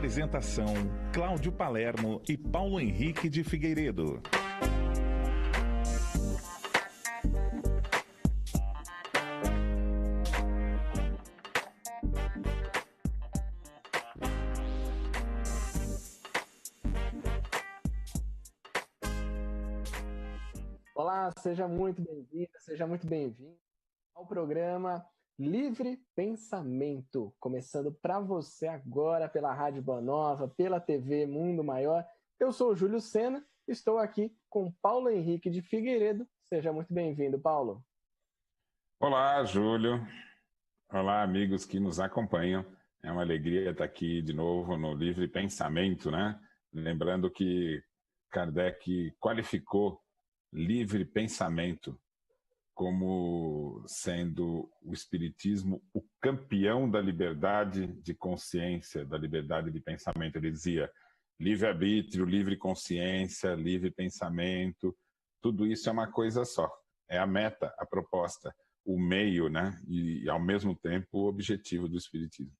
Apresentação: Cláudio Palermo e Paulo Henrique de Figueiredo. Olá, seja muito bem-vinda, seja muito bem-vindo ao programa Livre Pensamento, começando para você agora pela Rádio Boa Nova, pela TV Mundo Maior. Eu sou o Júlio Sena, estou aqui com Paulo Henrique de Figueiredo. Seja muito bem-vindo, Paulo. Olá, Júlio. Olá, amigos que nos acompanham. É uma alegria estar aqui de novo no Livre Pensamento, né? Lembrando que Kardec qualificou livre pensamento como sendo o espiritismo o campeão da liberdade de consciência, da liberdade de pensamento. Ele dizia livre-arbítrio, livre consciência, livre pensamento, tudo isso é uma coisa só. É a meta, a proposta, o meio, né? E ao mesmo tempo o objetivo do espiritismo.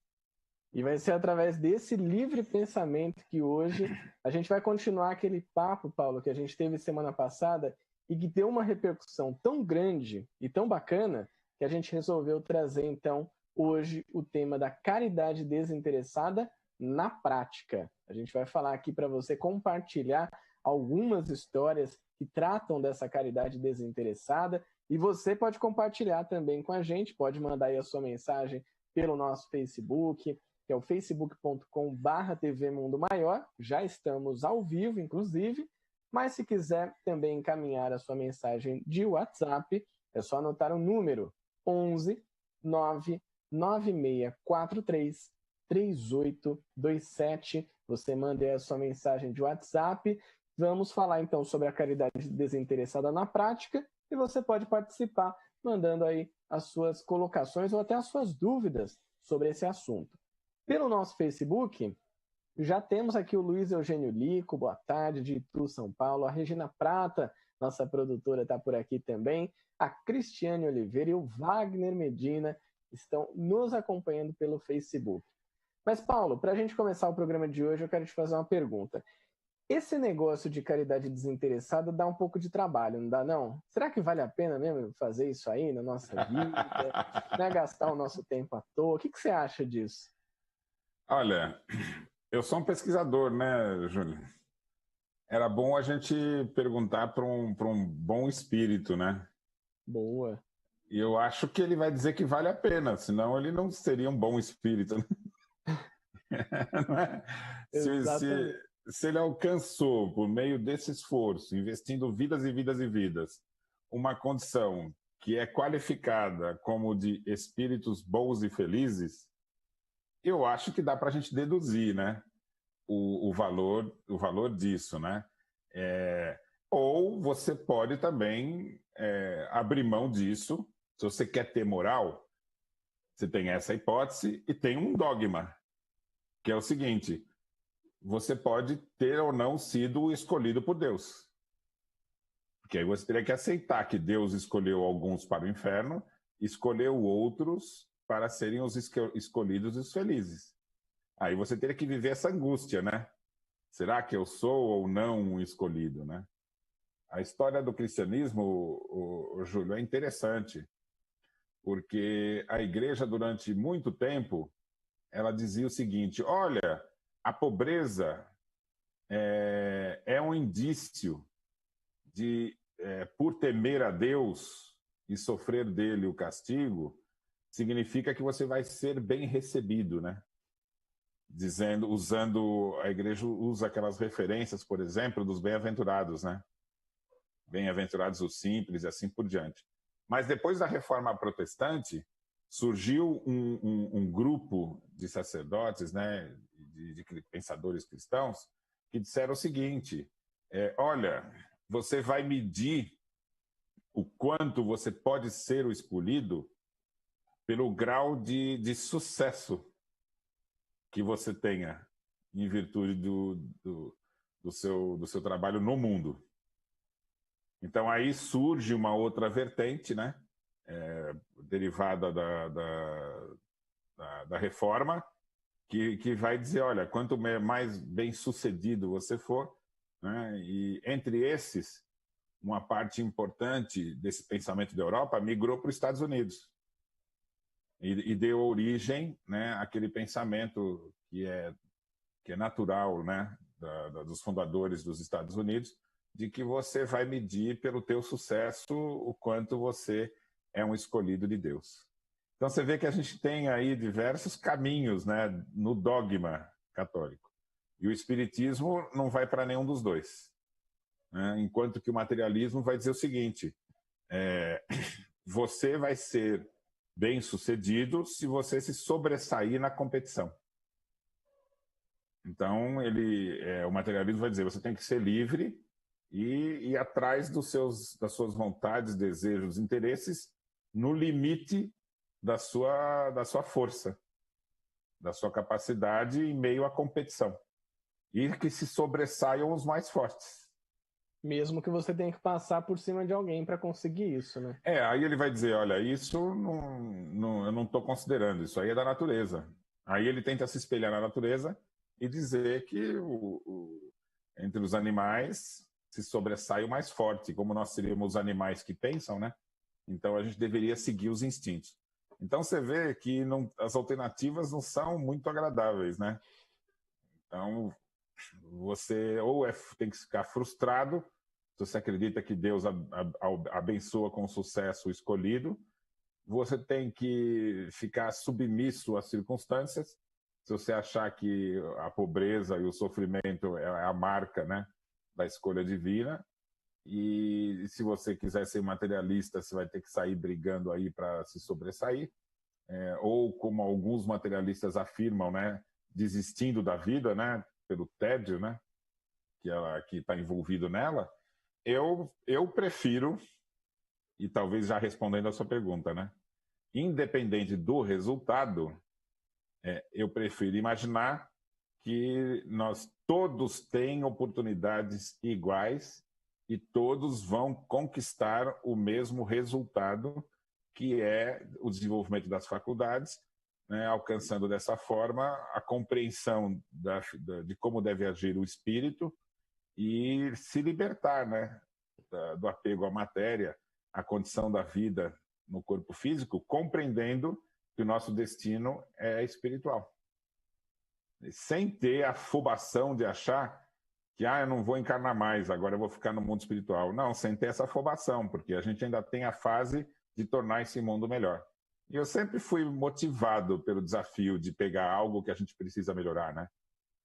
E vai ser através desse livre pensamento que hoje a gente vai continuar aquele papo, Paulo, que a gente teve semana passada e que deu uma repercussão tão grande e tão bacana que a gente resolveu trazer, então, hoje o tema da caridade desinteressada na prática. A gente vai falar aqui para você compartilhar algumas histórias que tratam dessa caridade desinteressada e você pode compartilhar também com a gente, pode mandar aí a sua mensagem pelo nosso Facebook, que é o facebook.com/TV Mundo Maior. Já estamos ao vivo, inclusive. Mas se quiser também encaminhar a sua mensagem de WhatsApp, é só anotar o número 11 99643 3827. Você manda aí a sua mensagem de WhatsApp. Vamos falar então sobre a caridade desinteressada na prática e você pode participar mandando aí as suas colocações ou até as suas dúvidas sobre esse assunto. Pelo nosso Facebook, já temos aqui o Luiz Eugênio Lico, boa tarde, de Itu, São Paulo. A Regina Prata, nossa produtora, está por aqui também. A Cristiane Oliveira e o Wagner Medina estão nos acompanhando pelo Facebook. Mas, Paulo, para a gente começar o programa de hoje, eu quero te fazer uma pergunta. Esse negócio de caridade desinteressada dá um pouco de trabalho, não dá, não? Será que vale a pena mesmo fazer isso aí na nossa vida? Não é gastar o nosso tempo à toa? O que você acha disso? Olha, eu sou um pesquisador, né, Júlio? Era bom a gente perguntar para um bom espírito, né? Boa. E eu acho que ele vai dizer que vale a pena, senão ele não seria um bom espírito. Né? Não é? Se ele alcançou, por meio desse esforço, investindo vidas e vidas e vidas, uma condição que é qualificada como de espíritos bons e felizes, eu acho que dá para a gente deduzir, né? O valor disso, né? Ou você pode também abrir mão disso. Se você quer ter moral, você tem essa hipótese e tem um dogma, que é o seguinte: você pode ter ou não sido escolhido por Deus. Porque aí você teria que aceitar que Deus escolheu alguns para o inferno, escolheu outros para serem os escolhidos e os felizes. Aí você teria que viver essa angústia, né? Será que eu sou ou não um escolhido, né? A história do cristianismo, o Júlio, é interessante, porque a igreja, durante muito tempo, ela dizia o seguinte: olha, a pobreza é um indício de, por temer a Deus e sofrer dele o castigo, significa que você vai ser bem recebido, né? A igreja usa aquelas referências, por exemplo, dos bem-aventurados, né? Bem-aventurados os simples e assim por diante. Mas depois da Reforma Protestante, surgiu um grupo de sacerdotes, né, de pensadores cristãos, que disseram o seguinte: olha, você vai medir o quanto você pode ser o escolhido pelo grau de sucesso que você tenha em virtude do seu trabalho no mundo. Então aí surge uma outra vertente, né? Derivada da reforma, que vai dizer, olha, quanto mais bem sucedido você for, né, e entre esses, uma parte importante desse pensamento da Europa migrou para os Estados Unidos e deu origem, né, àquele pensamento que é natural, né, dos fundadores dos Estados Unidos, de que você vai medir pelo teu sucesso o quanto você é um escolhido de Deus. Então você vê que a gente tem aí diversos caminhos, né, no dogma católico. E o espiritismo não vai para nenhum dos dois, né? Enquanto que o materialismo vai dizer o seguinte: você vai ser bem-sucedido se você se sobressair na competição. Então o materialismo vai dizer: você tem que ser livre e ir atrás das suas vontades, desejos, interesses no limite da sua força, da sua capacidade em meio à competição. E que se sobressaiam os mais fortes. Mesmo que você tenha que passar por cima de alguém para conseguir isso, né? Aí ele vai dizer, olha, isso eu não estou considerando, isso aí é da natureza. Aí ele tenta se espelhar na natureza e dizer que entre os animais se sobressai o mais forte. Como nós seríamos animais que pensam, né? Então a gente deveria seguir os instintos. Então você vê que as alternativas não são muito agradáveis, né? Então você tem que ficar frustrado se você acredita que Deus abençoa com sucesso o escolhido. Você tem que ficar submisso às circunstâncias. Se você achar que a pobreza e o sofrimento é a marca, né, da escolha divina. E se você quiser ser materialista, você vai ter que sair brigando aí para se sobressair. Ou como alguns materialistas afirmam, né, desistindo da vida, né, pelo tédio, né, que está envolvido nela. Eu prefiro, e talvez já respondendo a sua pergunta, né, independente do resultado, eu prefiro imaginar que nós todos têm oportunidades iguais e todos vão conquistar o mesmo resultado, que é o desenvolvimento das faculdades, né, alcançando dessa forma a compreensão de como deve agir o espírito e se libertar, né, do apego à matéria, à condição da vida no corpo físico, compreendendo que o nosso destino é espiritual. Sem ter a afobação de achar que eu não vou encarnar mais, agora eu vou ficar no mundo espiritual. Não, sem ter essa afobação, porque a gente ainda tem a fase de tornar esse mundo melhor. E eu sempre fui motivado pelo desafio de pegar algo que a gente precisa melhorar, né?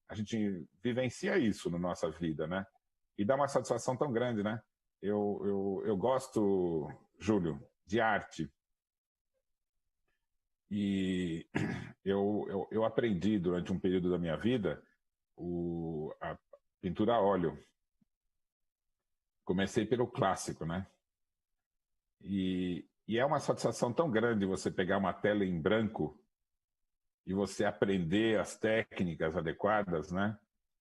A gente vivencia isso na nossa vida, né? E dá uma satisfação tão grande, né? Eu gosto, Júlio, de arte. E eu aprendi durante um período da minha vida a pintura a óleo. Comecei pelo clássico, né? E é uma satisfação tão grande você pegar uma tela em branco e você aprender as técnicas adequadas, né?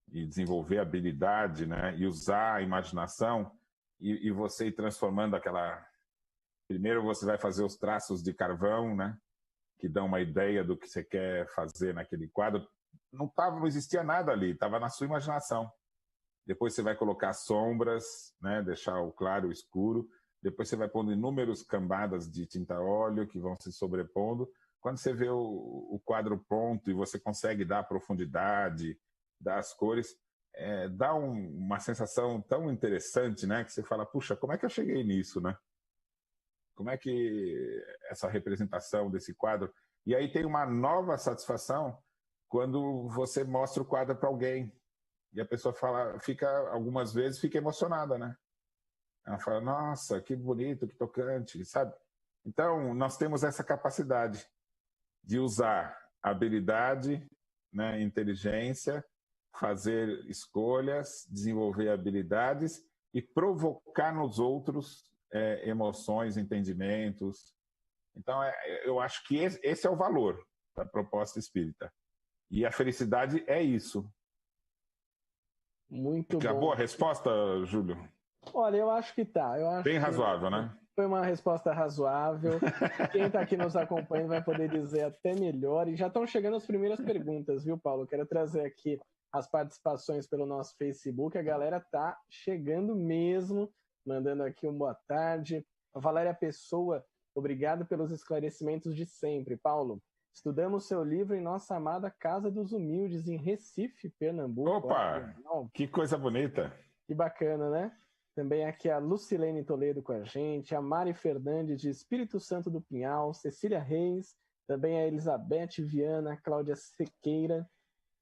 E desenvolver habilidade, né? E usar a imaginação e você ir transformando aquela... Primeiro você vai fazer os traços de carvão, né? Que dão uma ideia do que você quer fazer naquele quadro. Não existia nada ali, estava na sua imaginação. Depois você vai colocar sombras, né? Deixar o claro e o escuro. Depois você vai pondo inúmeras camadas de tinta a óleo que vão se sobrepondo. Quando você vê o quadro pronto e você consegue dar profundidade, dar as cores, dá uma sensação tão interessante, né? Que você fala, puxa, como é que eu cheguei nisso, né? Como é que essa representação desse quadro... E aí tem uma nova satisfação quando você mostra o quadro para alguém. E a pessoa algumas vezes fica emocionada, né? Ela fala, nossa, que bonito, que tocante, sabe? Então, nós temos essa capacidade de usar habilidade, né, inteligência, fazer escolhas, desenvolver habilidades e provocar nos outros emoções, entendimentos. Então, eu acho que esse é o valor da proposta espírita. E a felicidade é isso. Muito bom. Boa resposta, Júlio? Olha, eu acho que tá. Bem razoável, né? Foi uma resposta razoável. Quem está aqui nos acompanhando vai poder dizer até melhor. E já estão chegando as primeiras perguntas, viu, Paulo? Quero trazer aqui as participações pelo nosso Facebook. A galera tá chegando mesmo, mandando aqui um boa tarde. A Valéria Pessoa, obrigado pelos esclarecimentos de sempre. Paulo, estudamos seu livro em nossa amada Casa dos Humildes, em Recife, Pernambuco. Opa, que coisa bonita. Que bacana, né? Também aqui a Lucilene Toledo com a gente, a Mari Fernandes de Espírito Santo do Pinhal, Cecília Reis, também a Elizabeth Viana, a Cláudia Sequeira,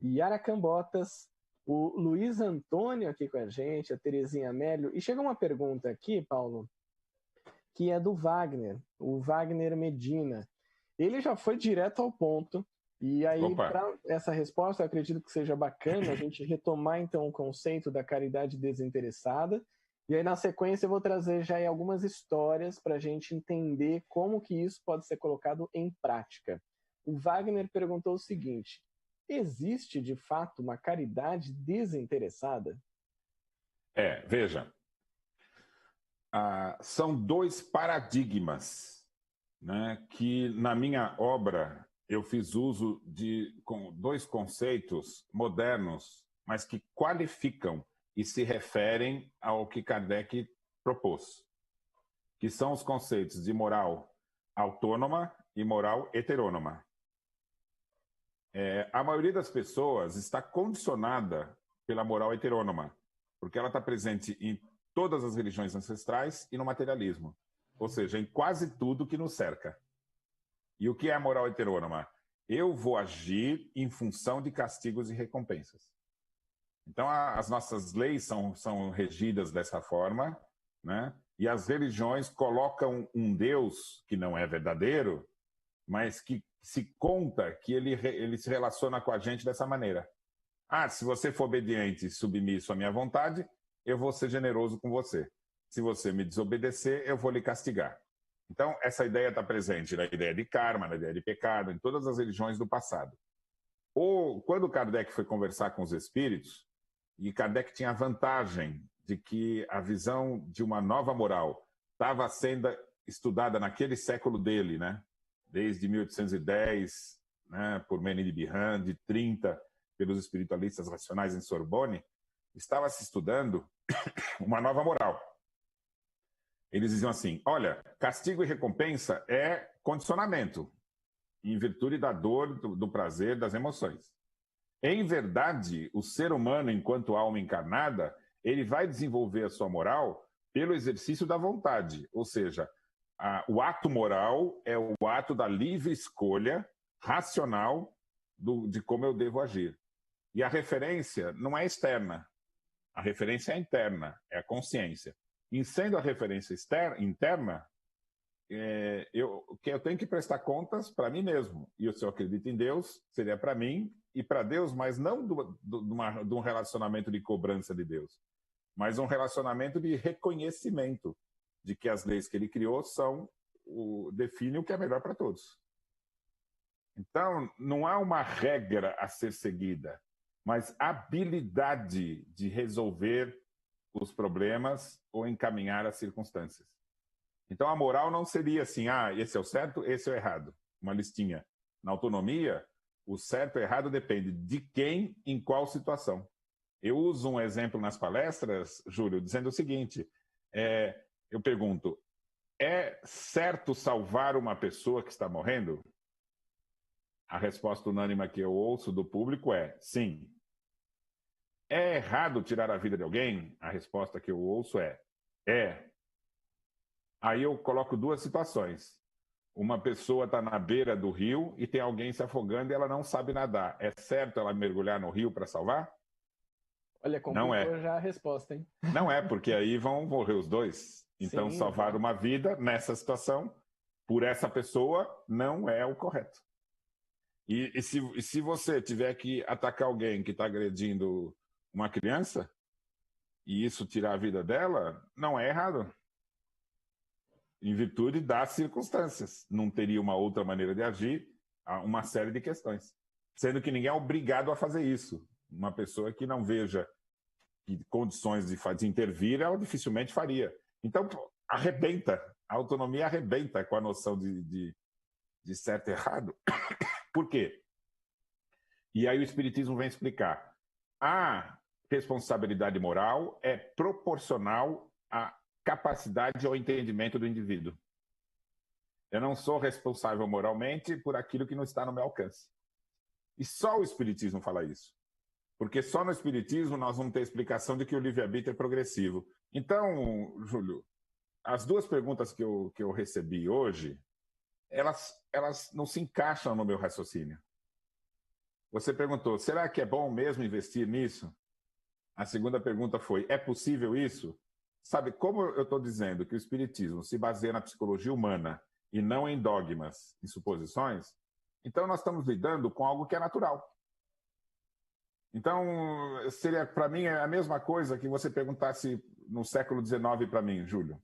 Yara Cambotas, o Luiz Antônio aqui com a gente, a Terezinha Mélio. E chega uma pergunta aqui, Paulo, que é do Wagner, o Wagner Medina. Ele já foi direto ao ponto. E aí, para essa resposta, eu acredito que seja bacana a gente retomar, então, o conceito da caridade desinteressada. E aí, na sequência, eu vou trazer já aí algumas histórias para a gente entender como que isso pode ser colocado em prática. O Wagner perguntou o seguinte: existe, de fato, uma caridade desinteressada? Veja, são dois paradigmas, né, que, na minha obra, eu fiz uso de dois conceitos modernos, mas que qualificam e se referem ao que Kardec propôs, que são os conceitos de moral autônoma e moral heterônoma. A maioria das pessoas está condicionada pela moral heterônoma, porque ela está presente em todas as religiões ancestrais e no materialismo, ou seja, em quase tudo que nos cerca. E o que é a moral heterônoma? Eu vou agir em função de castigos e recompensas. Então, as nossas leis são regidas dessa forma, né? E as religiões colocam um Deus que não é verdadeiro, mas que se conta que ele se relaciona com a gente dessa maneira. Se você for obediente e submisso à minha vontade, eu vou ser generoso com você. Se você me desobedecer, eu vou lhe castigar. Então, essa ideia está presente na ideia de karma, na ideia de pecado, em todas as religiões do passado. Quando Kardec foi conversar com os espíritos, e Kardec tinha a vantagem de que a visão de uma nova moral estava sendo estudada naquele século dele, né? Desde 1810, né, por Menin de Bihan, de 30, pelos espiritualistas racionais em Sorbonne, estava se estudando uma nova moral. Eles diziam assim: olha, castigo e recompensa é condicionamento, em virtude da dor, do prazer, das emoções. Em verdade, o ser humano, enquanto alma encarnada, ele vai desenvolver a sua moral pelo exercício da vontade, ou seja, o ato moral é o ato da livre escolha racional de como eu devo agir. E a referência não é externa, a referência é interna, é a consciência. E sendo a referência interna, eu tenho que prestar contas para mim mesmo. E se eu acredito em Deus, seria para mim e para Deus, mas não de um relacionamento de cobrança de Deus, mas um relacionamento de reconhecimento de que as leis que ele criou definem o que é melhor para todos. Então, não há uma regra a ser seguida, mas habilidade de resolver os problemas ou encaminhar as circunstâncias. Então, a moral não seria assim: esse é o certo, esse é o errado. Uma listinha. Na autonomia, o certo e o errado depende de quem, em qual situação. Eu uso um exemplo nas palestras, Júlio, dizendo o seguinte: eu pergunto, é certo salvar uma pessoa que está morrendo? A resposta unânime que eu ouço do público é sim. É errado tirar a vida de alguém? A resposta que eu ouço é. Aí eu coloco duas situações. Uma pessoa está na beira do rio e tem alguém se afogando e ela não sabe nadar. É certo ela mergulhar no rio para salvar? Olha, complicou já a resposta, hein? Não é, porque aí vão morrer os dois. Então, salvar uma vida nessa situação, por essa pessoa, não é o correto. E se você tiver que atacar alguém que está agredindo uma criança, e isso tirar a vida dela, não é errado. Em virtude das circunstâncias. Não teria uma outra maneira de agir, há uma série de questões. Sendo que ninguém é obrigado a fazer isso. Uma pessoa que não veja condições de intervir, ela dificilmente faria. Então, arrebenta A autonomia arrebenta com a noção de certo e errado. Por quê? E aí o Espiritismo vem explicar. A responsabilidade moral é proporcional à capacidade ou entendimento do indivíduo. Eu não sou responsável moralmente por aquilo que não está no meu alcance. E só o Espiritismo fala isso. Porque só no Espiritismo nós vamos ter explicação de que o livre-arbítrio é progressivo. Então, Júlio, as duas perguntas que eu recebi hoje, elas não se encaixam no meu raciocínio. Você perguntou, será que é bom mesmo investir nisso? A segunda pergunta foi, é possível isso? Sabe, como eu estou dizendo que o Espiritismo se baseia na psicologia humana e não em dogmas e suposições, então nós estamos lidando com algo que é natural. Então, seria, para mim, a mesma coisa que você perguntasse no século XIX para mim, Júlio.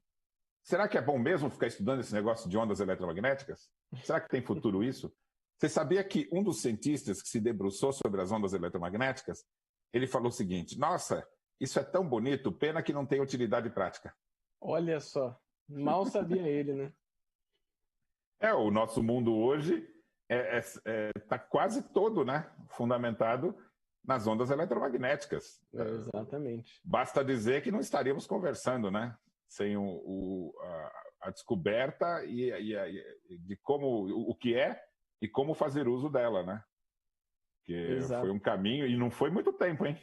Será que é bom mesmo ficar estudando esse negócio de ondas eletromagnéticas? Será que tem futuro isso? Você sabia que um dos cientistas que se debruçou sobre as ondas eletromagnéticas, ele falou o seguinte, nossa, isso é tão bonito, pena que não tem utilidade prática. Olha só, mal sabia ele, né? O nosso mundo hoje está quase todo, né, fundamentado nas ondas eletromagnéticas. Exatamente. Basta dizer que não estaríamos conversando, né? Sem a descoberta de como o que é e como fazer uso dela, né? Porque foi um caminho e não foi muito tempo, hein?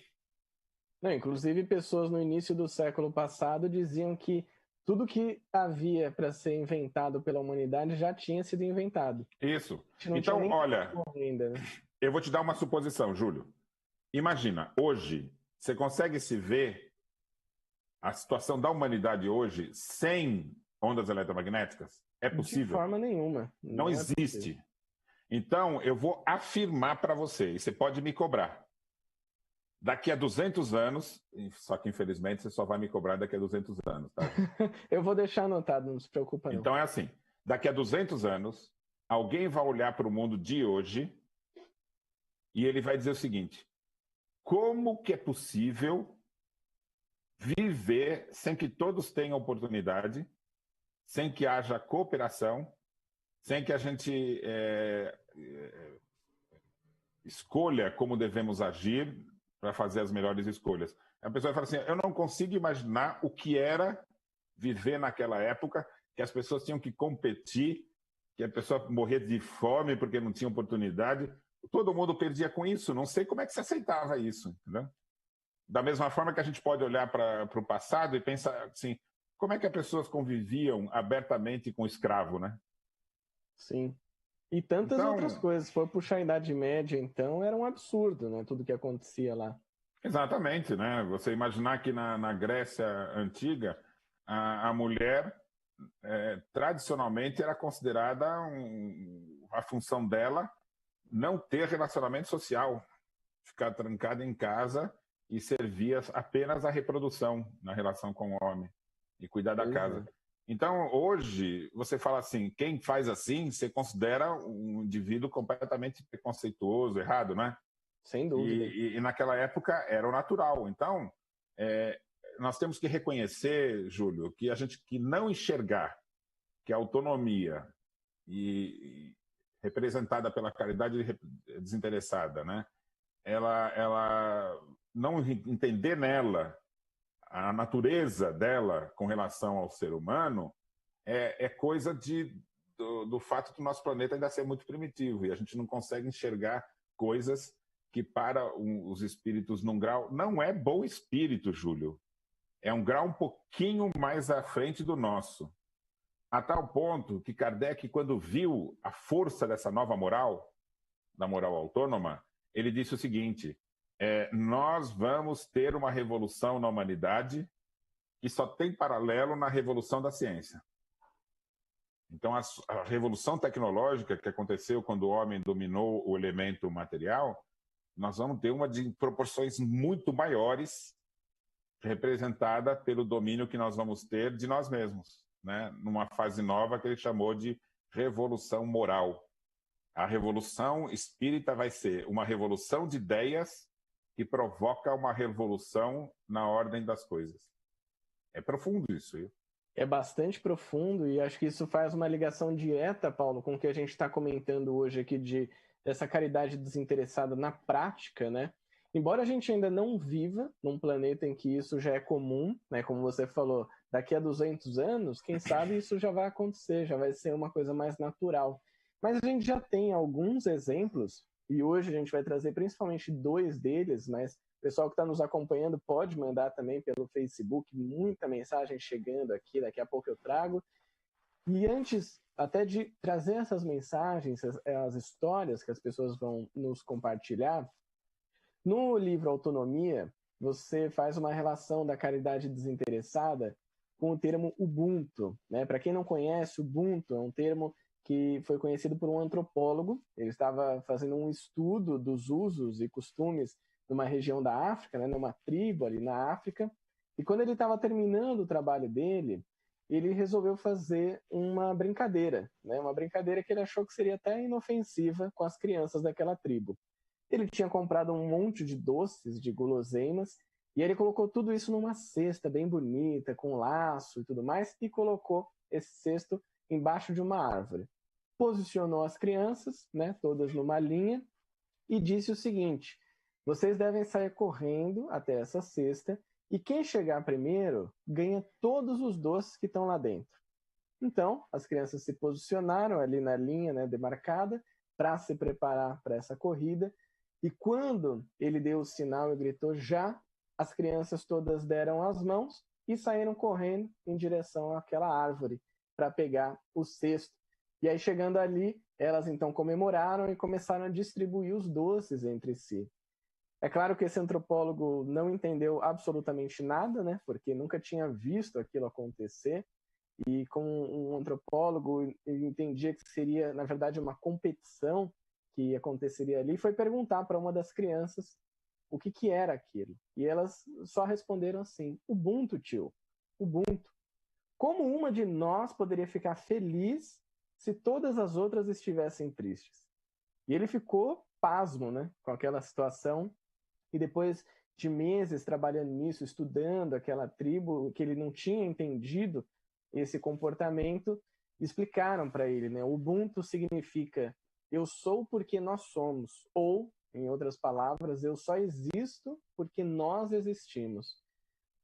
Não, inclusive, pessoas no início do século passado diziam que tudo que havia para ser inventado pela humanidade já tinha sido inventado. Isso. Então, olha, ainda, né? Eu vou te dar uma suposição, Júlio. Imagina, hoje, você consegue se ver a situação da humanidade hoje sem ondas eletromagnéticas? É possível? De forma nenhuma. Não existe. Então, eu vou afirmar para você, e você pode me cobrar. Daqui a 200 anos, só que infelizmente você só vai me cobrar daqui a 200 anos, tá? Eu vou deixar anotado, não se preocupa não. Então é assim, daqui a 200 anos, alguém vai olhar para o mundo de hoje e ele vai dizer o seguinte, como que é possível viver sem que todos tenham oportunidade, sem que haja cooperação, sem que a gente escolha como devemos agir para fazer as melhores escolhas. A pessoa fala assim, eu não consigo imaginar o que era viver naquela época, que as pessoas tinham que competir, que a pessoa morria de fome porque não tinha oportunidade. Todo mundo perdia com isso. Não sei como é que se aceitava isso, entendeu? Da mesma forma que a gente pode olhar para o passado e pensar assim, como é que as pessoas conviviam abertamente com o escravo, né? Sim. E tantas outras coisas. Se for puxar a Idade Média, então, era um absurdo, né? Tudo que acontecia lá. Exatamente, né? Você imaginar que na Grécia Antiga, a mulher, tradicionalmente, era considerada a função dela não ter relacionamento social, ficar trancada em casa e servir apenas a reprodução na relação com o homem e cuidar da casa. Então, hoje, você fala assim, quem faz assim, você considera um indivíduo completamente preconceituoso, errado, né? Sem dúvida. E naquela época era o natural. Então, nós temos que reconhecer, Júlio, que a gente que não enxergar que a autonomia representada pela caridade desinteressada, né? Ela não entender nela a natureza dela com relação ao ser humano é coisa do fato do nosso planeta ainda ser muito primitivo e a gente não consegue enxergar coisas que para os espíritos num grau... Não é bom espírito, Júlio. É um grau um pouquinho mais à frente do nosso. A tal ponto que Kardec, quando viu a força dessa nova moral, da moral autônoma, ele disse o seguinte, nós vamos ter uma revolução na humanidade que só tem paralelo na revolução da ciência. Então, a revolução tecnológica que aconteceu quando o homem dominou o elemento material, nós vamos ter uma de proporções muito maiores, representada pelo domínio que nós vamos ter de nós mesmos, né? Numa fase nova que ele chamou de revolução moral. A revolução espírita vai ser uma revolução de ideias que provoca uma revolução na ordem das coisas. É profundo isso, viu? É bastante profundo e acho que isso faz uma ligação direta, Paulo, com o que a gente está comentando hoje aqui dessa caridade desinteressada na prática, né? Embora a gente ainda não viva num planeta em que isso já é comum, né? Como você falou, daqui a 200 anos, quem sabe isso já vai acontecer, já vai ser uma coisa mais natural. Mas a gente já tem alguns exemplos, e hoje a gente vai trazer principalmente 2 deles, mas o pessoal que está nos acompanhando pode mandar também pelo Facebook, muita mensagem chegando aqui, daqui a pouco eu trago. E antes até de trazer essas mensagens, as histórias que as pessoas vão nos compartilhar, no livro Autonomia, você faz uma relação da caridade desinteressada com o termo Ubuntu, né? Para quem não conhece, Ubuntu é um termo que foi conhecido por um antropólogo. Ele estava fazendo um estudo dos usos e costumes numa região da África, né? Numa tribo ali na África. E quando ele estava terminando o trabalho dele, ele resolveu fazer uma brincadeira, né? Uma brincadeira que ele achou que seria até inofensiva com as crianças daquela tribo. Ele tinha comprado um monte de doces, de guloseimas, e ele colocou tudo isso numa cesta bem bonita, com laço e tudo mais, e colocou esse cesto embaixo de uma árvore. Posicionou as crianças, né, todas numa linha, e disse o seguinte: vocês devem sair correndo até essa cesta, e quem chegar primeiro ganha todos os doces que estão lá dentro. Então, as crianças se posicionaram ali na linha, né, demarcada, para se preparar para essa corrida. E quando ele deu o sinal e gritou já, as crianças todas deram as mãos e saíram correndo em direção àquela árvore para pegar o cesto. E aí, chegando ali, elas então comemoraram e começaram a distribuir os doces entre si. É claro que esse antropólogo não entendeu absolutamente nada, né? Porque nunca tinha visto aquilo acontecer. E como um antropólogo, ele entendia que seria, na verdade, uma competição que aconteceria ali, foi perguntar para uma das crianças o que era aquilo. E elas só responderam assim: Ubuntu, tio, Ubuntu. Como uma de nós poderia ficar feliz se todas as outras estivessem tristes? E ele ficou pasmo, né, com aquela situação, e depois de meses trabalhando nisso, estudando aquela tribo, que ele não tinha entendido esse comportamento, explicaram para ele, né? Ubuntu significa eu sou porque nós somos, ou, em outras palavras, eu só existo porque nós existimos.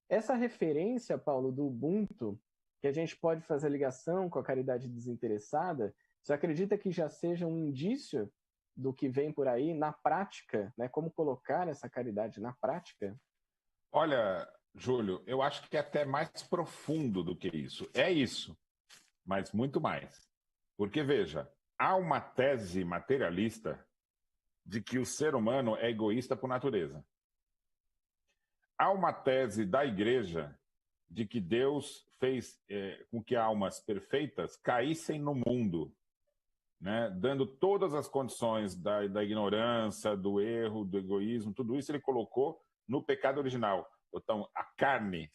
Essa referência, Paulo, do Ubuntu, que a gente pode fazer ligação com a caridade desinteressada, você acredita que já seja um indício do que vem por aí na prática, né? Como colocar essa caridade na prática? Olha, Júlio, eu acho que é até mais profundo do que isso. É isso, mas muito mais. Porque, veja, há uma tese materialista de que o ser humano é egoísta por natureza. Há uma tese da igreja de que Deus fez com que almas perfeitas caíssem no mundo, né? Dando todas as condições da ignorância, do erro, do egoísmo, tudo isso ele colocou no pecado original. Então, a carne,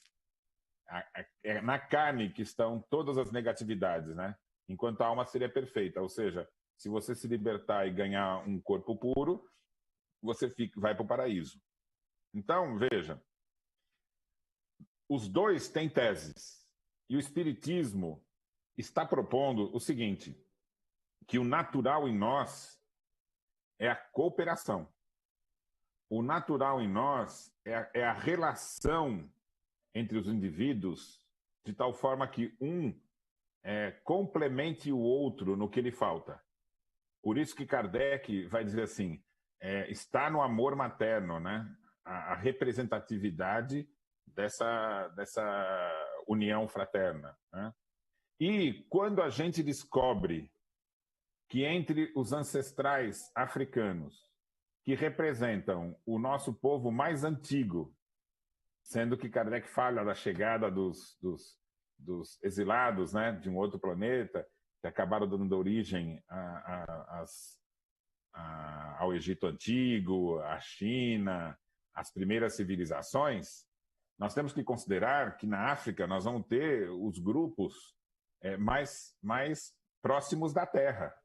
é na carne que estão todas as negatividades, né? Enquanto a alma seria perfeita. Ou seja, se você se libertar e ganhar um corpo puro, você vai para o paraíso. Então, veja, os dois têm teses. E o Espiritismo está propondo o seguinte, que o natural em nós é a cooperação. O natural em nós é a relação entre os indivíduos de tal forma que um complemente o outro no que lhe falta. Por isso que Kardec vai dizer assim, está no amor materno, né? A representatividade dessa união fraterna, né? E quando a gente descobre que entre os ancestrais africanos, que representam o nosso povo mais antigo, sendo que Kardec fala da chegada dos exilados, né, de um outro planeta, que acabaram dando origem ao Egito Antigo, à China, às primeiras civilizações, nós temos que considerar que na África nós vamos ter os grupos mais próximos da Terra,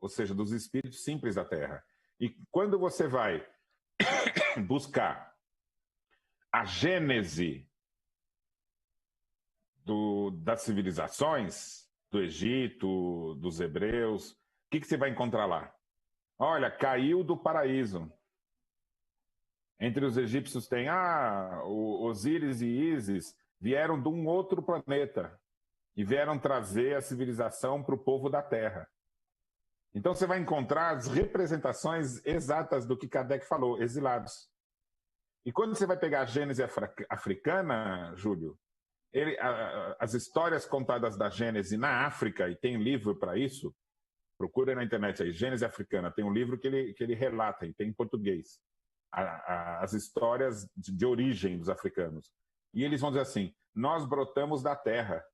ou seja, dos espíritos simples da Terra. E quando você vai buscar a gênese das civilizações, do Egito, dos hebreus, o que você vai encontrar lá? Olha, caiu do paraíso. Entre os egípcios tem, Osíris e Ísis vieram de um outro planeta e vieram trazer a civilização para o povo da Terra. Então você vai encontrar as representações exatas do que Kardec falou, exilados. E quando você vai pegar a Gênese africana, Júlio, as histórias contadas da Gênese na África, e tem livro para isso, procura na internet aí, Gênese africana, tem um livro que ele relata, e tem em português, as histórias de origem dos africanos. E eles vão dizer assim, nós brotamos da terra,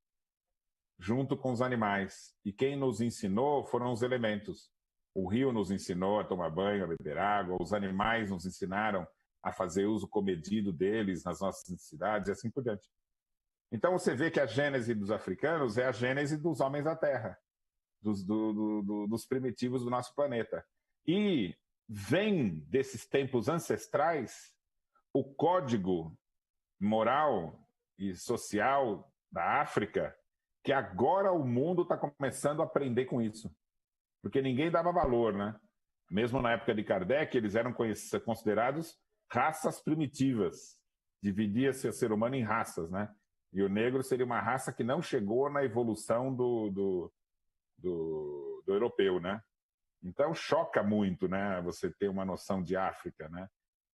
junto com os animais, e quem nos ensinou foram os elementos. O rio nos ensinou a tomar banho, a beber água, os animais nos ensinaram a fazer uso comedido deles nas nossas necessidades, e assim por diante. Então você vê que a gênese dos africanos é a gênese dos homens da terra, dos primitivos do nosso planeta. E vem desses tempos ancestrais o código moral e social da África, que agora o mundo está começando a aprender com isso. Porque ninguém dava valor, né? Mesmo na época de Kardec, eles eram considerados raças primitivas. Dividia-se o ser humano em raças, né? E o negro seria uma raça que não chegou na evolução do europeu, né? Então choca muito, né? Você ter uma noção de África, né?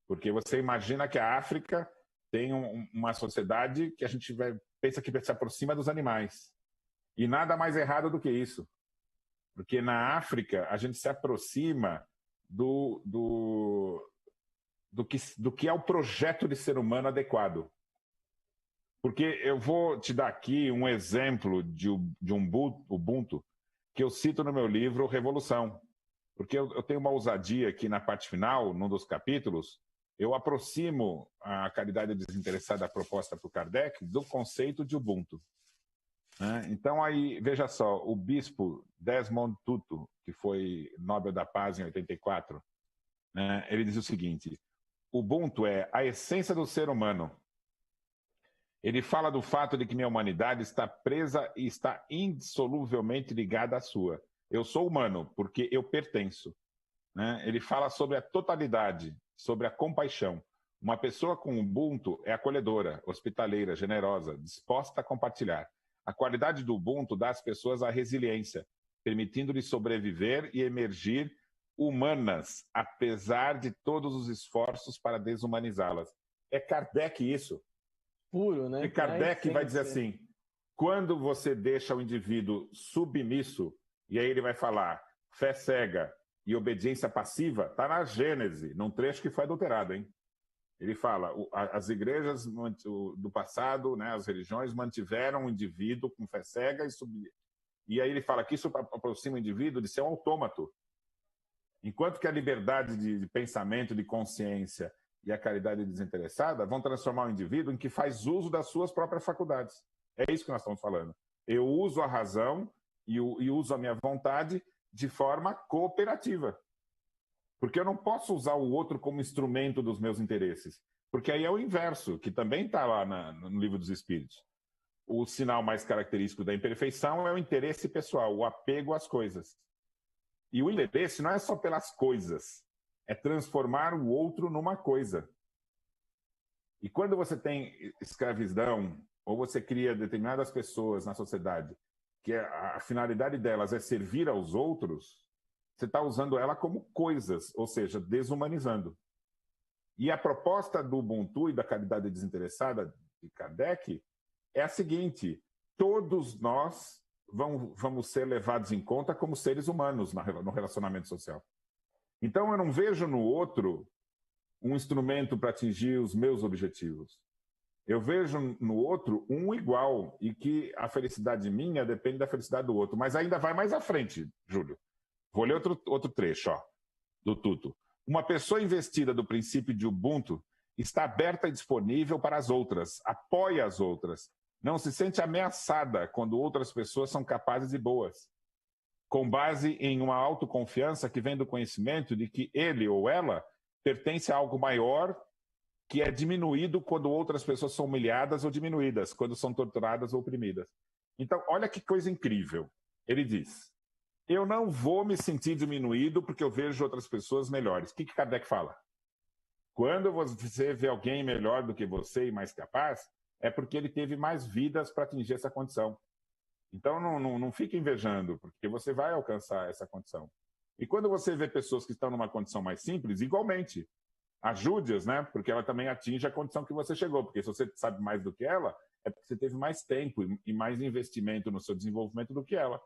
Porque você imagina que a África tem uma sociedade que a gente pensa que se aproxima dos animais. E nada mais errado do que isso. Porque na África a gente se aproxima do que é o projeto de ser humano adequado. Porque eu vou te dar aqui um exemplo de Ubuntu que eu cito no meu livro Revolução. Porque eu tenho uma ousadia aqui na parte final, num dos capítulos, eu aproximo a caridade desinteressada proposta por Kardec do conceito de Ubuntu. Então aí, veja só, o bispo Desmond Tutu, que foi Nobel da Paz em 84, ele diz o seguinte, Ubuntu é a essência do ser humano. Ele fala do fato de que minha humanidade está presa e está indissoluvelmente ligada à sua. Eu sou humano porque eu pertenço. Ele fala sobre a totalidade, sobre a compaixão. Uma pessoa com Ubuntu é acolhedora, hospitaleira, generosa, disposta a compartilhar. A qualidade do Ubuntu dá às pessoas a resiliência, permitindo-lhes sobreviver e emergir humanas, apesar de todos os esforços para desumanizá-las. É Kardec isso. Puro, né? E Kardec vai dizer assim, quando você deixa o indivíduo submisso, e aí ele vai falar fé cega e obediência passiva, está na Gênese, num trecho que foi adulterado, hein? Ele fala, as igrejas do passado, né, as religiões mantiveram o indivíduo com fé cega e aí ele fala que isso aproxima o indivíduo de ser um autômato. Enquanto que a liberdade de pensamento, de consciência e a caridade desinteressada vão transformar o indivíduo em que faz uso das suas próprias faculdades. É isso que nós estamos falando. Eu uso a razão e uso a minha vontade de forma cooperativa. Porque eu não posso usar o outro como instrumento dos meus interesses. Porque aí é o inverso, que também está lá no Livro dos Espíritos. O sinal mais característico da imperfeição é o interesse pessoal, o apego às coisas. E o interesse não é só pelas coisas, é transformar o outro numa coisa. E quando você tem escravidão, ou você cria determinadas pessoas na sociedade, que a finalidade delas é servir aos outros, você está usando ela como coisas, ou seja, desumanizando. E a proposta do Ubuntu e da caridade desinteressada de Kardec é a seguinte, todos nós vamos ser levados em conta como seres humanos no relacionamento social. Então eu não vejo no outro um instrumento para atingir os meus objetivos. Eu vejo no outro um igual e que a felicidade minha depende da felicidade do outro. Mas ainda vai mais à frente, Júlio. Vou ler outro trecho, do Tutu. Uma pessoa investida do princípio de Ubuntu está aberta e disponível para as outras, apoia as outras, não se sente ameaçada quando outras pessoas são capazes e boas, com base em uma autoconfiança que vem do conhecimento de que ele ou ela pertence a algo maior que é diminuído quando outras pessoas são humilhadas ou diminuídas, quando são torturadas ou oprimidas. Então, olha que coisa incrível. Ele diz, eu não vou me sentir diminuído porque eu vejo outras pessoas melhores. O que Kardec fala? Quando você vê alguém melhor do que você e mais capaz, é porque ele teve mais vidas para atingir essa condição. Então, não fique invejando, porque você vai alcançar essa condição. E quando você vê pessoas que estão numa condição mais simples, igualmente, ajude-as, né? Porque ela também atinge a condição que você chegou. Porque se você sabe mais do que ela, é porque você teve mais tempo e mais investimento no seu desenvolvimento do que ela.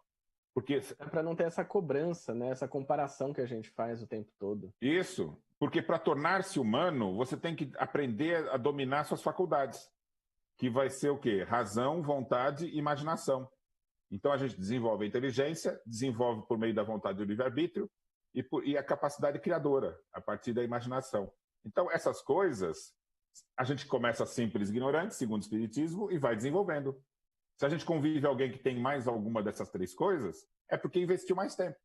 Porque é para não ter essa cobrança, né? Essa comparação que a gente faz o tempo todo. Isso, porque para tornar-se humano, você tem que aprender a dominar suas faculdades, que vai ser o quê? Razão, vontade e imaginação. Então a gente desenvolve a inteligência, desenvolve por meio da vontade do livre-arbítrio e a capacidade criadora, a partir da imaginação. Então essas coisas, a gente começa simples, ignorante, segundo o Espiritismo, e vai desenvolvendo. Se a gente convive com alguém que tem mais alguma dessas três coisas, é porque investiu mais tempo.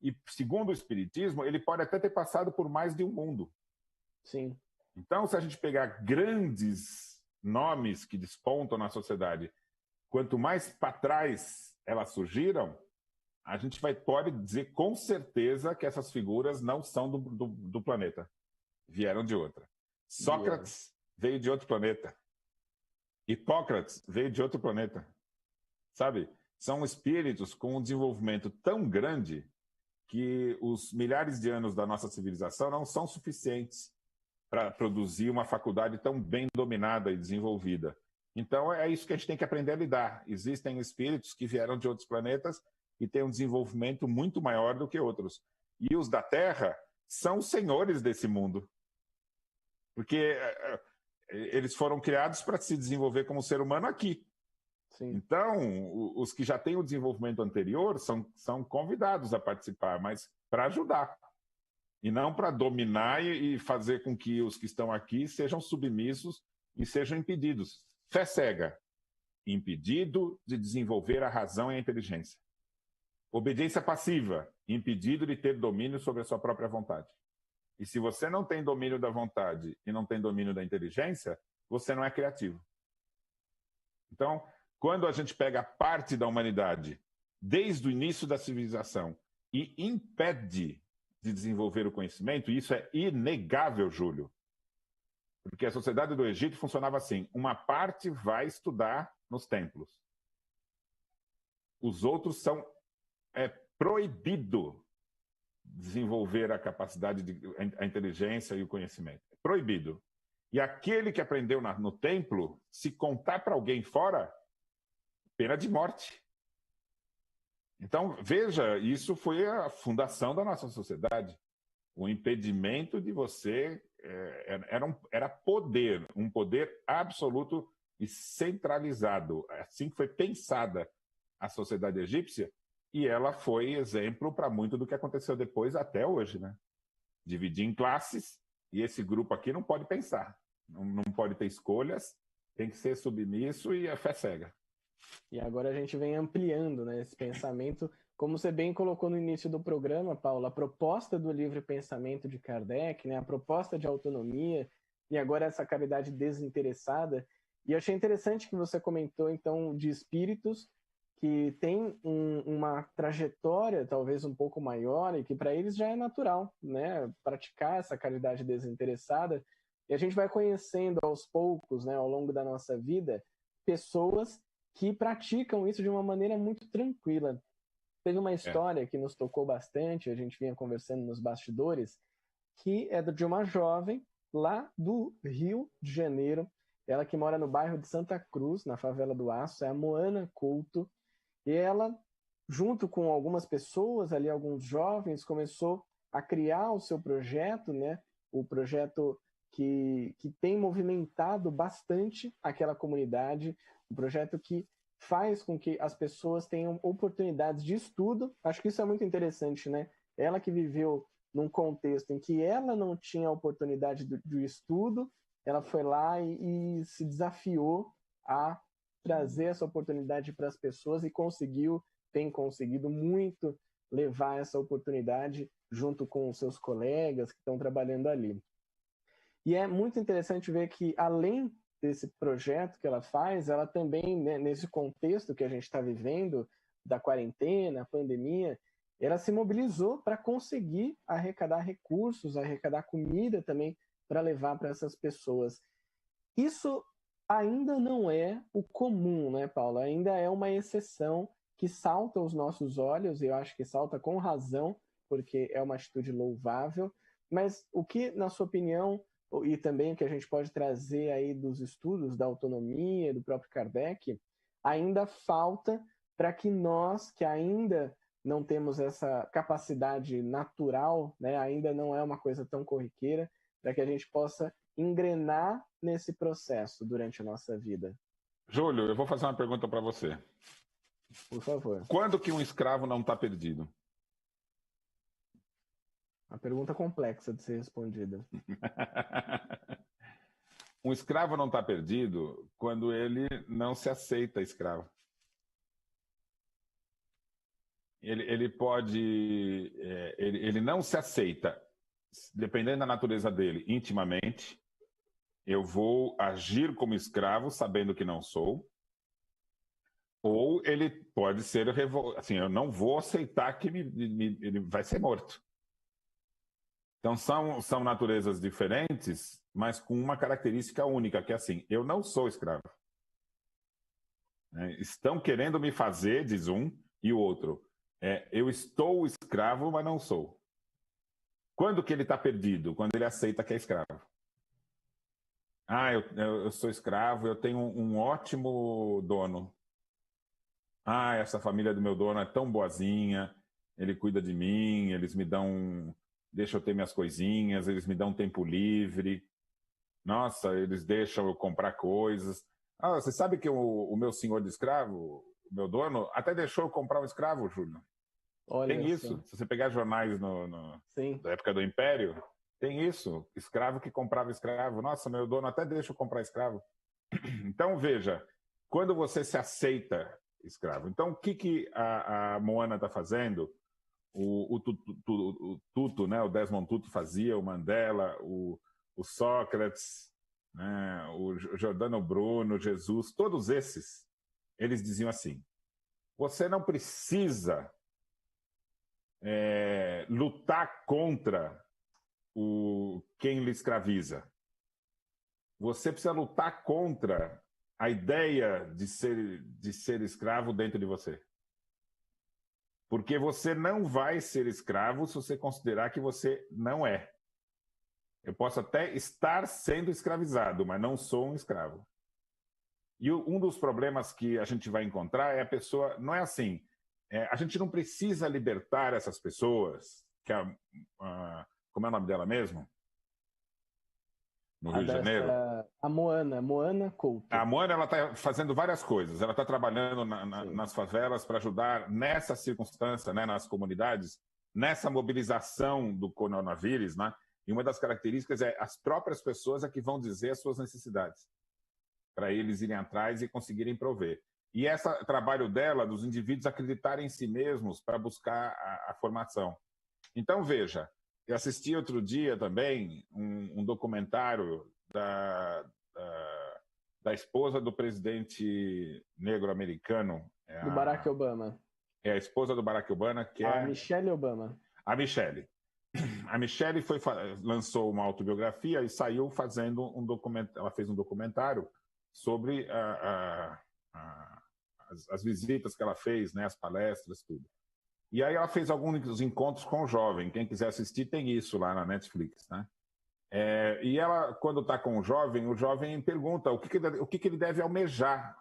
E, segundo o Espiritismo, ele pode até ter passado por mais de um mundo. Sim. Então, se a gente pegar grandes nomes que despontam na sociedade, quanto mais para trás elas surgiram, a gente pode dizer com certeza que essas figuras não são do planeta. Vieram de outra. Sócrates veio de outro planeta. Hipócrates veio de outro planeta. Sabe? São espíritos com um desenvolvimento tão grande que os milhares de anos da nossa civilização não são suficientes para produzir uma faculdade tão bem dominada e desenvolvida. Então, é isso que a gente tem que aprender a lidar. Existem espíritos que vieram de outros planetas e têm um desenvolvimento muito maior do que outros. E os da Terra são os senhores desse mundo. Porque eles foram criados para se desenvolver como ser humano aqui. Sim. Então, os que já têm o desenvolvimento anterior são convidados a participar, mas para ajudar. E não para dominar e fazer com que os que estão aqui sejam submissos e sejam impedidos. Fé cega. Impedido de desenvolver a razão e a inteligência. Obediência passiva. Impedido de ter domínio sobre a sua própria vontade. E se você não tem domínio da vontade e não tem domínio da inteligência, você não é criativo. Então, quando a gente pega parte da humanidade, desde o início da civilização, e impede de desenvolver o conhecimento, e isso é inegável, Júlio, porque a sociedade do Egito funcionava assim, uma parte vai estudar nos templos. Os outros é proibido desenvolver a capacidade, a inteligência e o conhecimento. É proibido. E aquele que aprendeu no templo, se contar para alguém fora, pena de morte. Então, veja, isso foi a fundação da nossa sociedade. O impedimento de você era poder, um poder absoluto e centralizado. Assim que foi pensada a sociedade egípcia, e ela foi exemplo para muito do que aconteceu depois até hoje, né? Dividir em classes, e esse grupo aqui não pode pensar, não pode ter escolhas, tem que ser submisso e a fé cega. E agora a gente vem ampliando, né, esse pensamento, como você bem colocou no início do programa, Paulo, a proposta do livre pensamento de Kardec, né, a proposta de autonomia, e agora essa caridade desinteressada. E eu achei interessante que você comentou, então, de espíritos que têm uma trajetória talvez um pouco maior e que para eles já é natural, né, praticar essa caridade desinteressada. E a gente vai conhecendo aos poucos, né, ao longo da nossa vida, pessoas que praticam isso de uma maneira muito tranquila. Teve uma história que nos tocou bastante, a gente vinha conversando nos bastidores, que é de uma jovem lá do Rio de Janeiro, ela que mora no bairro de Santa Cruz, na favela do Aço, é a Moana Couto, e ela, junto com algumas pessoas ali, alguns jovens, começou a criar o seu projeto, né? O projeto que tem movimentado bastante aquela comunidade, um projeto que faz com que as pessoas tenham oportunidades de estudo. Acho que isso é muito interessante, né? Ela que viveu num contexto em que ela não tinha oportunidade de estudo, ela foi lá e se desafiou a trazer essa oportunidade para as pessoas e tem conseguido muito levar essa oportunidade junto com os seus colegas que estão trabalhando ali. E é muito interessante ver que, além desse projeto que ela faz, ela também, né, nesse contexto que a gente está vivendo, da quarentena, pandemia, ela se mobilizou para conseguir arrecadar recursos, arrecadar comida também para levar para essas pessoas. Isso ainda não é o comum, né, Paula? Ainda é uma exceção que salta aos nossos olhos, e eu acho que salta com razão, porque é uma atitude louvável. Mas o que, na sua opinião, e também o que a gente pode trazer aí dos estudos da autonomia, do próprio Kardec, ainda falta para que nós, que ainda não temos essa capacidade natural, né, ainda não é uma coisa tão corriqueira, para que a gente possa engrenar nesse processo durante a nossa vida? Júlio, eu vou fazer uma pergunta para você. Por favor. Quando que um escravo não está perdido? Uma pergunta complexa de ser respondida. Um escravo não está perdido quando ele não se aceita escravo. Ele pode... ele não se aceita, dependendo da natureza dele, intimamente. Eu vou agir como escravo sabendo que não sou. Ou ele pode ser assim, eu não vou aceitar que ele vai ser morto. Então são naturezas diferentes, mas com uma característica única, que é assim, eu não sou escravo. Estão querendo me fazer, diz um, e o outro, eu estou escravo, mas não sou. Quando que ele está perdido? Quando ele aceita que é escravo. Ah, eu sou escravo, eu tenho um ótimo dono. Ah, essa família do meu dono é tão boazinha, ele cuida de mim, eles me dão... Deixa eu ter minhas coisinhas, eles me dão tempo livre. Nossa, eles deixam eu comprar coisas. Ah, você sabe que o meu senhor de escravo, o meu dono, até deixou eu comprar um escravo, Júlio. Olha tem isso. Só. Se você pegar jornais da época do Império, tem isso. Escravo que comprava escravo. Nossa, meu dono até deixa eu comprar escravo. Então, veja, quando você se aceita escravo. Então, o que a Moana está fazendo? O Tutu, né? O Desmond Tutu fazia, o Mandela, o Sócrates, né? O Giordano Bruno, Jesus, todos esses, eles diziam assim: você não precisa lutar contra quem lhe escraviza. Você precisa lutar contra a ideia de ser escravo dentro de você. Porque você não vai ser escravo se você considerar que você não é. Eu posso até estar sendo escravizado, mas não sou um escravo. E um dos problemas que a gente vai encontrar é a pessoa... Não é assim, a gente não precisa libertar essas pessoas, como é o nome dela mesmo? No Rio de Janeiro. A Moana Couto. A Moana, ela está fazendo várias coisas. Ela está trabalhando nas favelas para ajudar nessa circunstância, né, nas comunidades, nessa mobilização do coronavírus, né? E uma das características é as próprias pessoas que vão dizer as suas necessidades, para eles irem atrás e conseguirem prover. E esse trabalho dela, dos indivíduos acreditarem em si mesmos para buscar a formação. Então, veja, eu assisti outro dia também um documentário da esposa do presidente negro-americano. Do Barack Obama. É a esposa do Barack Obama, que é... A Michelle Obama. A Michelle. A Michelle lançou uma autobiografia e saiu fazendo um documentário. Ela fez um documentário sobre as visitas que ela fez, né, as palestras, tudo. E aí ela fez alguns encontros com o jovem. Quem quiser assistir tem isso lá na Netflix, né? E ela, quando está com o jovem pergunta o que ele deve almejar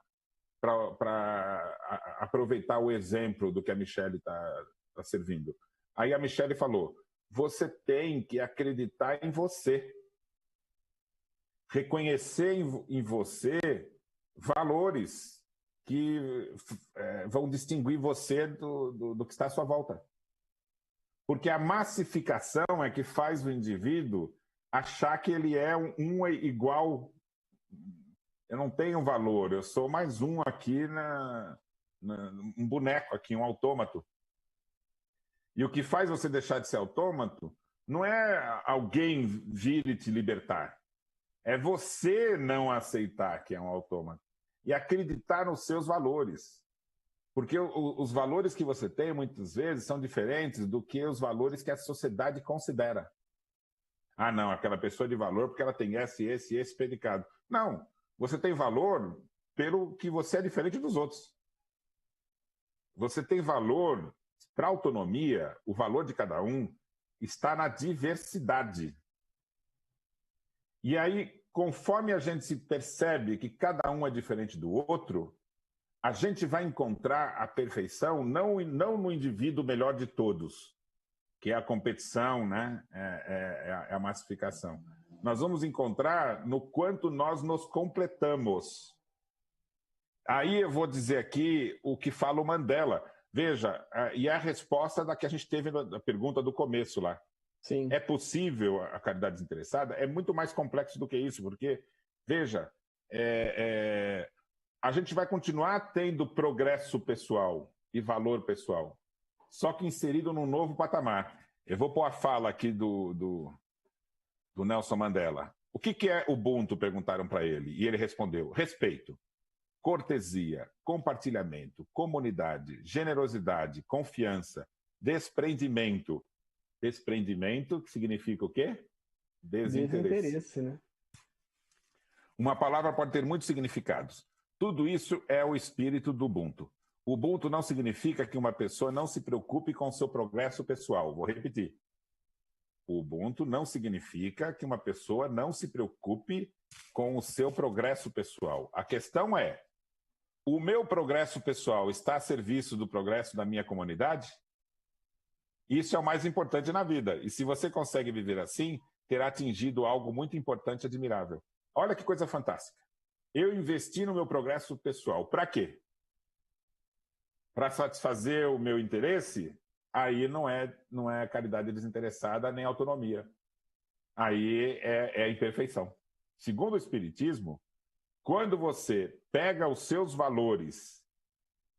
para aproveitar o exemplo do que a Michelle está servindo. Aí a Michelle falou: você tem que acreditar em você. Reconhecer em você valores que vão distinguir você do que está à sua volta. Porque a massificação é que faz o indivíduo achar que ele é um igual. Eu não tenho valor, eu sou mais um aqui, um boneco aqui, um autômato. E o que faz você deixar de ser autômato não é alguém vir e te libertar. É você não aceitar que é um autômato e acreditar nos seus valores. Porque os valores que você tem, muitas vezes, são diferentes do que os valores que a sociedade considera. Ah, não, aquela pessoa é de valor porque ela tem esse predicado. Não, você tem valor pelo que você é diferente dos outros. Você tem valor para a autonomia, o valor de cada um está na diversidade. E aí, conforme a gente se percebe que cada um é diferente do outro, a gente vai encontrar a perfeição não no indivíduo melhor de todos, que é a competição, né? É a massificação. Nós vamos encontrar no quanto nós nos completamos. Aí eu vou dizer aqui o que fala o Mandela. Veja, e é a resposta da que a gente teve na pergunta do começo lá. Sim. É possível a caridade desinteressada? É muito mais complexo do que isso, porque, veja, a gente vai continuar tendo progresso pessoal e valor pessoal, só que inserido num novo patamar. Eu vou pôr a fala aqui do Nelson Mandela. O que é Ubuntu? Perguntaram para ele. E ele respondeu: respeito, cortesia, compartilhamento, comunidade, generosidade, confiança, desprendimento. Desprendimento, que significa o quê? Desinteresse, né? Uma palavra pode ter muitos significados. Tudo isso é o espírito do Ubuntu. Ubuntu não significa que uma pessoa não se preocupe com o seu progresso pessoal. Vou repetir. Ubuntu não significa que uma pessoa não se preocupe com o seu progresso pessoal. A questão é: o meu progresso pessoal está a serviço do progresso da minha comunidade? Isso é o mais importante na vida. E se você consegue viver assim, terá atingido algo muito importante e admirável. Olha que coisa fantástica. Eu investi no meu progresso pessoal. Para quê? Para satisfazer o meu interesse? Aí não é caridade desinteressada nem autonomia. Aí é a imperfeição. Segundo o Espiritismo, quando você pega os seus valores,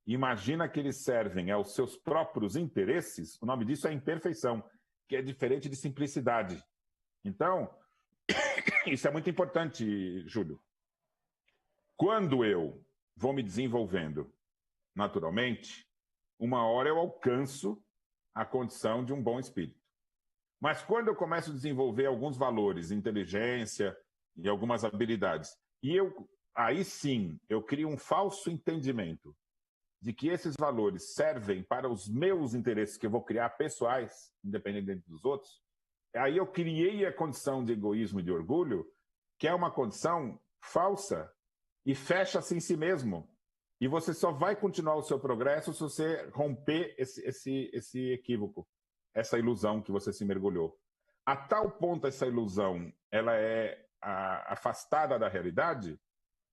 imagina que eles servem aos seus próprios interesses, o nome disso é imperfeição, que é diferente de simplicidade. Então, isso é muito importante, Júlio. Quando eu vou me desenvolvendo naturalmente, uma hora eu alcanço a condição de um bom espírito. Mas quando eu começo a desenvolver alguns valores, inteligência e algumas habilidades, aí sim eu crio um falso entendimento de que esses valores servem para os meus interesses que eu vou criar pessoais, independente dos outros, aí eu criei a condição de egoísmo e de orgulho, que é uma condição falsa e fecha-se em si mesmo. E você só vai continuar o seu progresso se você romper esse equívoco, essa ilusão que você se mergulhou. A tal ponto essa ilusão ela é afastada da realidade,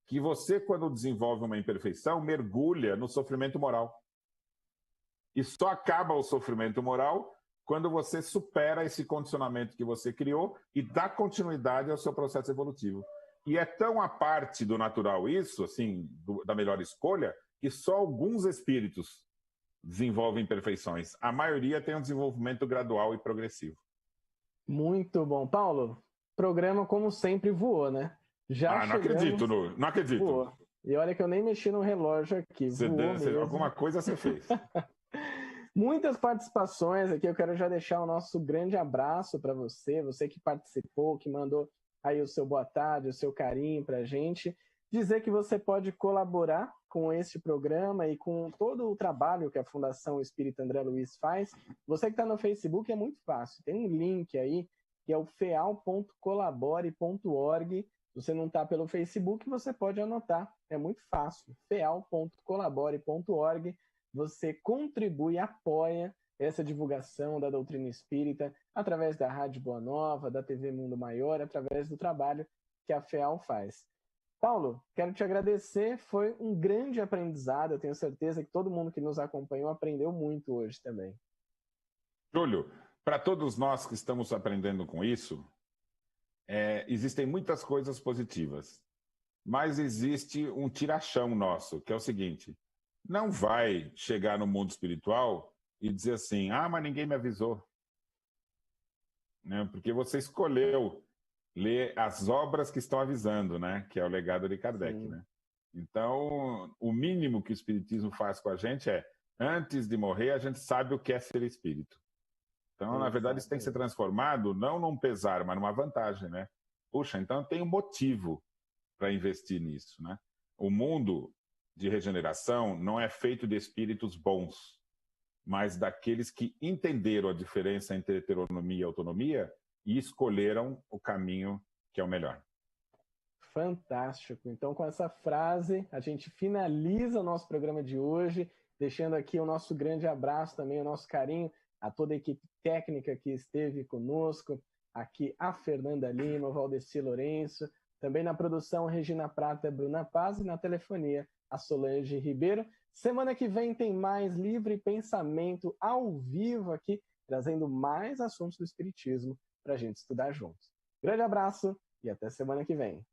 que você, quando desenvolve uma imperfeição, mergulha no sofrimento moral. E só acaba o sofrimento moral quando você supera esse condicionamento que você criou e dá continuidade ao seu processo evolutivo. E é tão a parte do natural isso, assim, da melhor escolha, que só alguns espíritos desenvolvem imperfeições. A maioria tem um desenvolvimento gradual e progressivo. Muito bom. Paulo, programa como sempre voou, né? Não acredito, não acredito. Voou. E olha que eu nem mexi no relógio aqui. Alguma coisa você fez. Muitas participações aqui. Eu quero já deixar o nosso grande abraço para você que participou, que mandou aí o seu boa tarde, o seu carinho para a gente. Dizer que você pode colaborar com este programa e com todo o trabalho que a Fundação Espírita André Luiz faz. Você que está no Facebook é muito fácil. Tem um link aí que é o feal.colabore.org. Se você não está pelo Facebook, você pode anotar. É muito fácil. feal.colabore.org. Você contribui, apoia essa divulgação da doutrina espírita através da Rádio Boa Nova, da TV Mundo Maior, através do trabalho que a FEAL faz. Paulo, quero te agradecer, foi um grande aprendizado, eu tenho certeza que todo mundo que nos acompanhou aprendeu muito hoje também. Júlio, para todos nós que estamos aprendendo com isso, existem muitas coisas positivas, mas existe um tirachão nosso, que é o seguinte: não vai chegar no mundo espiritual e dizer assim, mas ninguém me avisou. Né? Porque você escolheu lê as obras que estão avisando, né? Que é o legado de Kardec, né? Então, o mínimo que o Espiritismo faz com a gente é, antes de morrer, a gente sabe o que é ser espírito. Então, na verdade, isso tem que ser transformado não num pesar, mas numa vantagem, né? Puxa, então eu tenho motivo para investir nisso, né? O mundo de regeneração não é feito de espíritos bons, mas daqueles que entenderam a diferença entre heteronomia e autonomia e escolheram o caminho que é o melhor. Fantástico. Então, com essa frase, a gente finaliza o nosso programa de hoje, deixando aqui o nosso grande abraço também, o nosso carinho a toda a equipe técnica que esteve conosco, aqui a Fernanda Lima, o Valdeci Lourenço, também na produção Regina Prata e Bruna Paz, e na telefonia a Solange Ribeiro. Semana que vem tem mais Livre Pensamento ao vivo aqui, trazendo mais assuntos do Espiritismo para a gente estudar juntos. Grande abraço e até semana que vem.